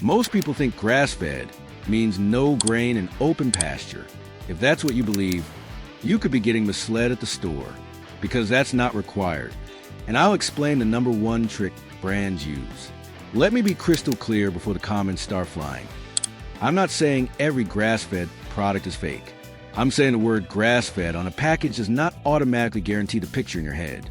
Most people think grass-fed means no grain and open pasture. If that's what you believe, you could be getting misled at the store, because that's not required. And I'll explain the number one trick brands use. Let me be crystal clear before the comments start flying. I'm not saying every grass-fed product is fake. I'm saying the word grass-fed on a package does not automatically guarantee the picture in your head.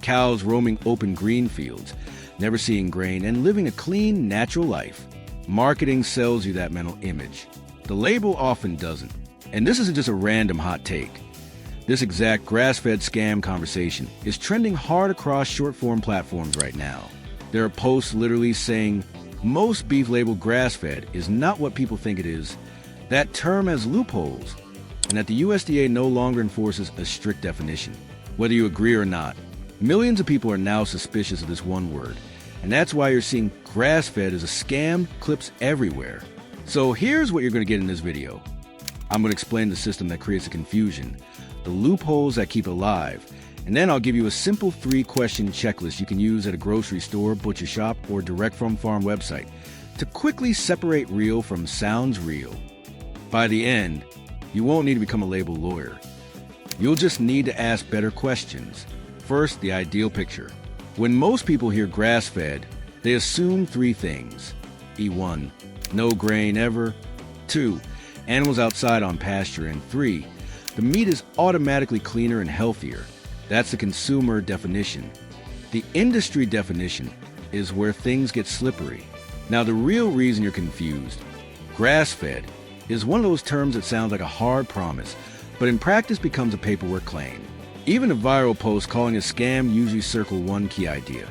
Cows roaming open green fields, never seeing grain, and living a clean, natural life. Marketing sells you that mental image. The label often doesn't. And this isn't just a random hot take. This exact grass-fed scam conversation is trending hard across short-form platforms right now. There are posts literally saying, most beef labeled grass-fed is not what people think it is. That term has loopholes, and that the USDA no longer enforces a strict definition. Whether you agree or not, millions of people are now suspicious of this one word, and that's why you're seeing grass-fed as a scam clips everywhere. So here's what you're going to get in this video. I'm going to explain the system that creates the confusion, the loopholes that keep it alive, and then I'll give you a simple 3-question checklist you can use at a grocery store, butcher shop, or direct from farm website to quickly separate real from sounds real. By the end, you won't need to become a label lawyer. You'll just need to ask better questions. First, the ideal picture. When most people hear grass-fed, they assume 3 things. E1, no grain ever. 2, animals outside on pasture. And 3, the meat is automatically cleaner and healthier. That's the consumer definition. The industry definition is where things get slippery. Now, the real reason you're confused, grass-fed, is one of those terms that sounds like a hard promise, but in practice becomes a paperwork claim. Even a viral post calling a scam usually circle one key idea.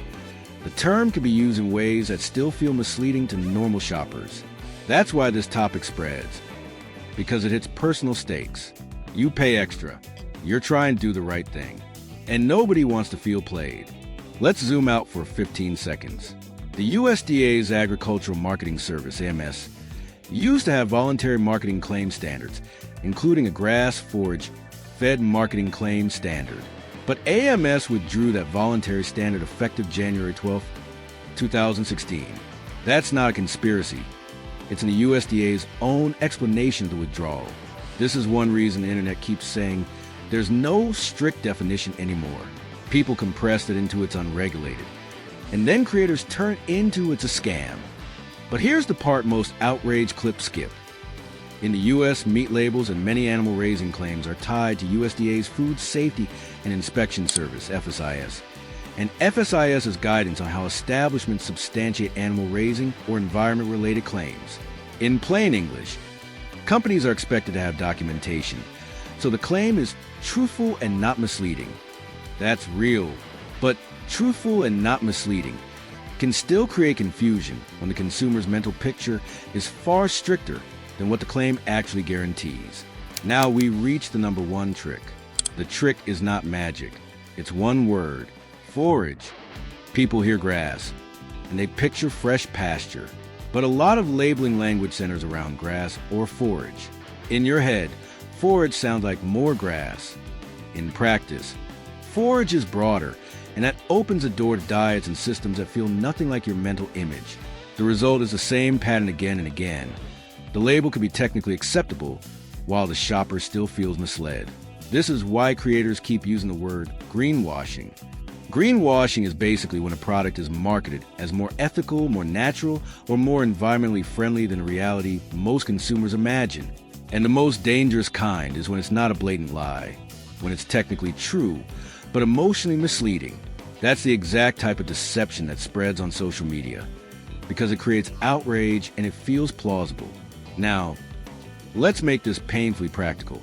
The term can be used in ways that still feel misleading to normal shoppers. That's why this topic spreads, because it hits personal stakes. You pay extra. You're trying to do the right thing. And nobody wants to feel played. Let's zoom out for 15 seconds. The USDA's Agricultural Marketing Service, AMS, used to have voluntary marketing claim standards, including a grass-fed marketing claim standard. But AMS withdrew that voluntary standard effective January 12, 2016. That's not a conspiracy. It's in the USDA's own explanation of the withdrawal. This is one reason the internet keeps saying there's no strict definition anymore. People compressed it into it's unregulated. And then creators turn it into it's a scam. But here's the part most outraged clips skip. In the U.S., meat labels and many animal raising claims are tied to USDA's Food Safety and Inspection Service, FSIS, and FSIS's guidance on how establishments substantiate animal raising or environment-related claims. In plain English, companies are expected to have documentation, so the claim is truthful and not misleading. That's real, but truthful and not misleading can still create confusion when the consumer's mental picture is far stricter than what the claim actually guarantees. Now we reach the number one trick. The trick is not magic. It's one word: forage. People hear grass, and they picture fresh pasture. But a lot of labeling language centers around grass or forage. In your head, forage sounds like more grass. In practice, forage is broader, and that opens the door to diets and systems that feel nothing like your mental image. The result is the same pattern again and again. The label can be technically acceptable, while the shopper still feels misled. This is why creators keep using the word greenwashing. Greenwashing is basically when a product is marketed as more ethical, more natural, or more environmentally friendly than the reality most consumers imagine. And the most dangerous kind is when it's not a blatant lie, when it's technically true, but emotionally misleading. That's the exact type of deception that spreads on social media, because it creates outrage and it feels plausible. Now, let's make this painfully practical.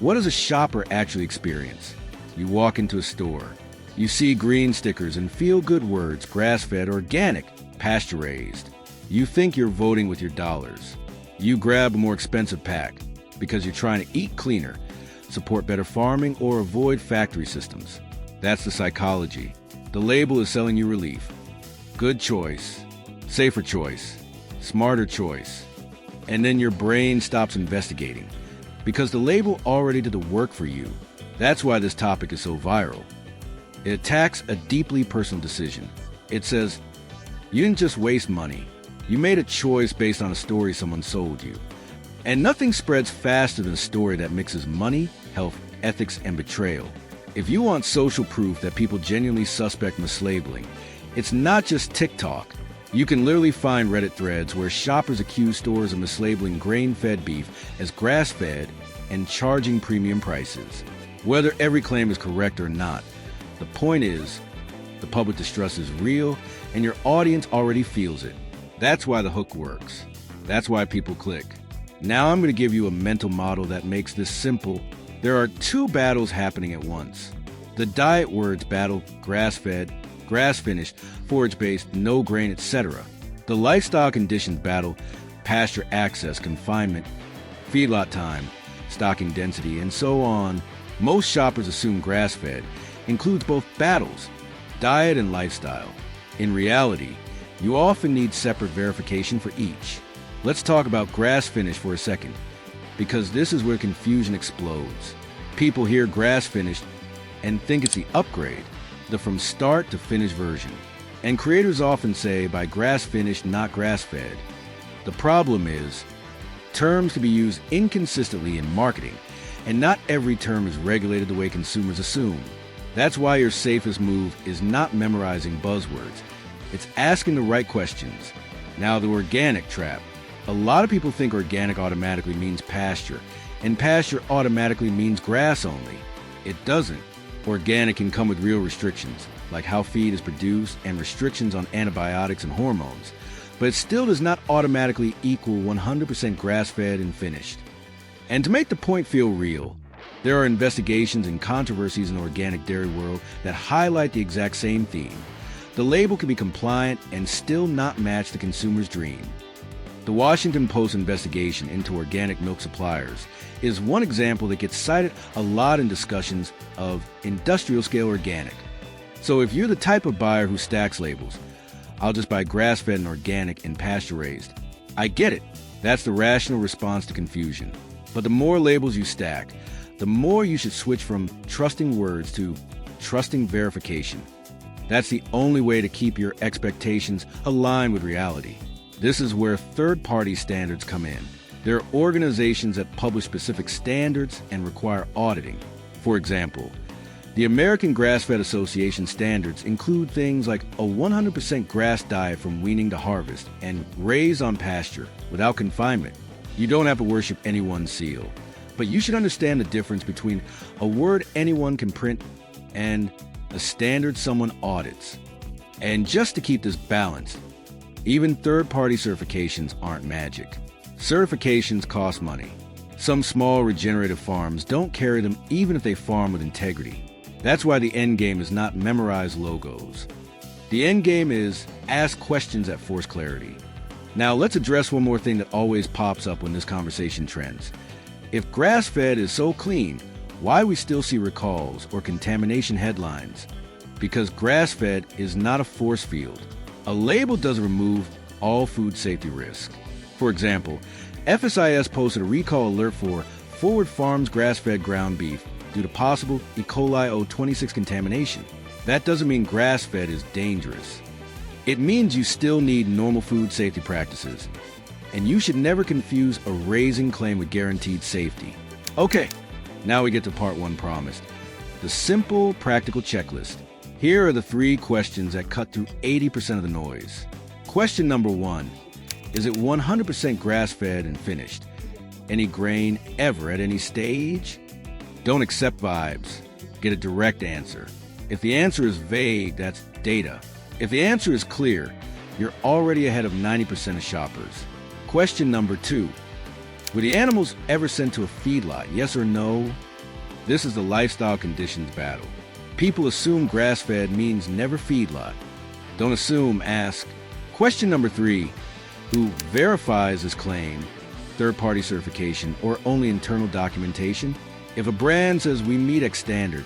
What does a shopper actually experience? You walk into a store. You see green stickers and feel-good words: grass-fed, organic, pasture-raised. You think you're voting with your dollars. You grab a more expensive pack because you're trying to eat cleaner, support better farming, or avoid factory systems. That's the psychology. The label is selling you relief. Good choice, safer choice, smarter choice. And then your brain stops investigating because the label already did the work for you. That's why this topic is so viral. It attacks a deeply personal decision. It says, you didn't just waste money, You made a choice based on a story someone sold you. And nothing spreads faster than a story that mixes money, health, ethics, and betrayal. If you want social proof that people genuinely suspect mislabeling, it's not just TikTok. You can literally find Reddit threads where shoppers accuse stores of mislabeling grain-fed beef as grass-fed and charging premium prices. Whether every claim is correct or not, the point is, the public distrust is real and your audience already feels it. That's why the hook works. That's why people click. Now I'm going to give you a mental model that makes this simple. There are two battles happening at once. The diet words battle grass-fed, grass-finished, forage-based, no grain, etc. The lifestyle conditions battle pasture access, confinement, feedlot time, stocking density, and so on. Most shoppers assume grass-fed includes both battles, diet and lifestyle. In reality, you often need separate verification for each. Let's talk about grass-finished for a second, because this is where confusion explodes. People hear grass-finished and think it's the upgrade, the from start to finish version. And creators often say by grass-finished, not grass-fed. The problem is, terms can be used inconsistently in marketing, and not every term is regulated the way consumers assume. That's why your safest move is not memorizing buzzwords. It's asking the right questions. Now, the organic trap. A lot of people think organic automatically means pasture, and pasture automatically means grass only. It doesn't. Organic can come with real restrictions, like how feed is produced and restrictions on antibiotics and hormones, but it still does not automatically equal 100% grass-fed and finished. And to make the point feel real, there are investigations and controversies in the organic dairy world that highlight the exact same theme. The label can be compliant and still not match the consumer's dream. The Washington Post investigation into organic milk suppliers is one example that gets cited a lot in discussions of industrial-scale organic. So if you're the type of buyer who stacks labels, I'll just buy grass-fed and organic and pasture-raised. I get it. That's the rational response to confusion. But the more labels you stack, the more you should switch from trusting words to trusting verification. That's the only way to keep your expectations aligned with reality. This is where third-party standards come in. There are organizations that publish specific standards and require auditing. For example, the American Grass-Fed Association standards include things like a 100% grass diet from weaning to harvest and raised on pasture without confinement. You don't have to worship any one seal, but you should understand the difference between a word anyone can print and a standard someone audits. And just to keep this balanced, even third-party certifications aren't magic. Certifications cost money. Some small regenerative farms don't carry them even if they farm with integrity. That's why the end game is not memorize logos. The end game is ask questions that force clarity. Now let's address one more thing that always pops up when this conversation trends. If grass-fed is so clean, why we still see recalls or contamination headlines? Because grass-fed is not a force field. A label doesn't remove all food safety risk. For example, FSIS posted a recall alert for Forward Farms grass-fed ground beef due to possible E. coli O26 contamination. That doesn't mean grass-fed is dangerous. It means you still need normal food safety practices, and you should never confuse a raising claim with guaranteed safety. Okay, now we get to part one promised. The simple, practical checklist. Here are the 3 questions that cut through 80% of the noise. Question number 1. Is it 100% grass-fed and finished? Any grain ever at any stage? Don't accept vibes. Get a direct answer. If the answer is vague, that's data. If the answer is clear, you're already ahead of 90% of shoppers. Question number 2. Were the animals ever sent to a feedlot, yes or no? This is the lifestyle conditions battle. People assume grass-fed means never feedlot. Don't assume, ask. Question number 3. Who verifies this claim? Third-party certification or only internal documentation? If a brand says we meet X standard,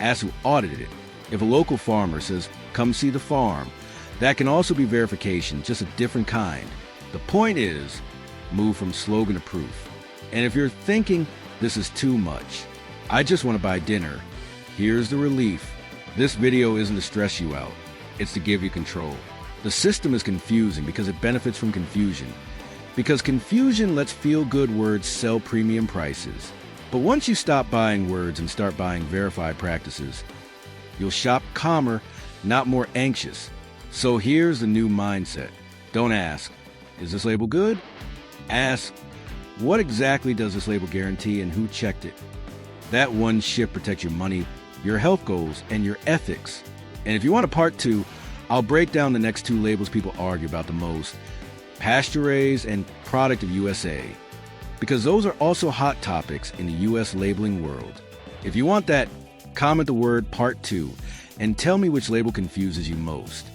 ask who audited it. If a local farmer says, come see the farm, that can also be verification, just a different kind. The point is, move from slogan to proof. And if you're thinking this is too much, I just want to buy dinner, here's the relief. This video isn't to stress you out, it's to give you control. The system is confusing because it benefits from confusion. Because confusion lets feel-good words sell premium prices. But once you stop buying words and start buying verified practices, you'll shop calmer, not more anxious. So here's the new mindset. Don't ask, is this label good? Ask, what exactly does this label guarantee and who checked it? That one shift protects your money, your health goals, and your ethics. And if you want a part 2, I'll break down the next 2 labels people argue about the most, pasture-raised and product of USA, because those are also hot topics in the US labeling world. If you want that, comment the word part 2 and tell me which label confuses you most.